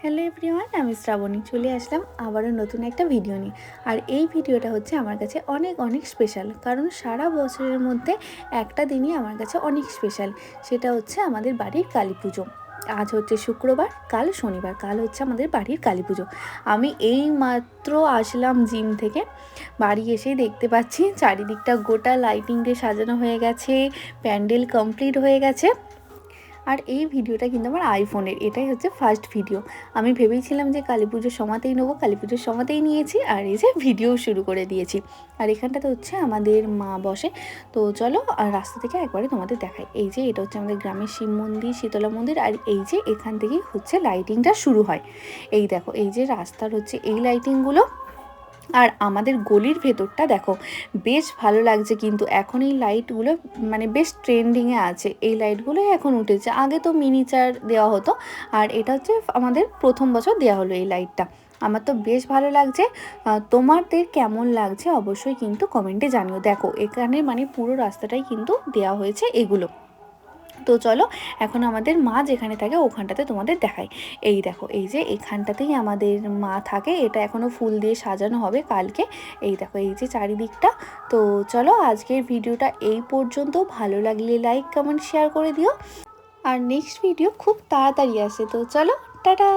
Hello everyone, আমি শ্রাবণী চলে আসলাম আবারও নতুন একটা ভিডিও নিয়ে। আর এই ভিডিওটা হচ্ছে আমার কাছে অনেক অনেক স্পেশাল, কারণ সারা বছরের মধ্যে একটা দিনই আমার কাছে অনেক স্পেশাল। সেটা হচ্ছে আমাদের বাড়ির কালী পুজো। আজ হচ্ছে শুক্রবার, কাল শনিবার, কাল হচ্ছে আমাদের বাড়ির কালী পুজো। আমি এই মাত্র আসলাম জিম থেকে, বাড়ি এসেই দেখতে পাচ্ছি চারিদিকটা গোটা লাইটিং দিয়ে সাজানো হয়ে গেছে, প্যান্ডেল কমপ্লিট হয়ে গেছে। আর এই ভিডিওটা কিন্তু আমার আইফোনের, এটাই হচ্ছে ফার্স্ট ভিডিও। আমি ভেবেছিলাম যে কালী পুজোর সময়তেই নেবো, কালী পুজোর সময়তেই নিয়েছি, আর এই যে ভিডিও শুরু করে দিয়েছি। আর এখানটাতে হচ্ছে আমাদের মা বসে। তো চলো আর রাস্তা থেকে একবারে তোমাদের দেখাই। এই যে এটা হচ্ছে আমাদের গ্রামের শিব মন্দির, শীতলা মন্দির, আর এই যে এখান থেকেই হচ্ছে লাইটিংটা শুরু হয়। এই দেখো, এই যে রাস্তার হচ্ছে এই লাইটিংগুলো। আর আমাদের গলির ভেতরটা দেখো, বেশ ভালো লাগছে। কিন্তু এখন এই লাইটগুলো মানে বেশ ট্রেন্ডিংয়ে আছে, এই লাইটগুলোই এখন উঠেছে। আগে তো মিনিচার দেওয়া হতো, আর এটা হচ্ছে আমাদের প্রথম বছর দেওয়া হলো এই লাইটটা। আমার তো বেশ ভালো লাগছে। তোমাদের কেমন লাগছে অবশ্যই কিন্তু কমেন্টে জানিও। দেখো এখানে মানে পুরো রাস্তাটাই কিন্তু দেওয়া হয়েছে এগুলো। তো চলো এখন আমাদের মা যেখানে থাকে ওখানটাতে তোমাদের দেখাই। এই দেখো, এই যে এখানটাতেই আমাদের মা থাকে, এটা এখনও ফুল দিয়ে সাজানো হবে কালকে। এই দেখো, এই যে চারিদিকটা। তো চলো আজকের ভিডিওটা এই পর্যন্ত। ভালো লাগলে লাইক কমেন্ট শেয়ার করে দিও। আর নেক্সট ভিডিও খুব তাড়াতাড়ি আসে। তো চলো, টাটা।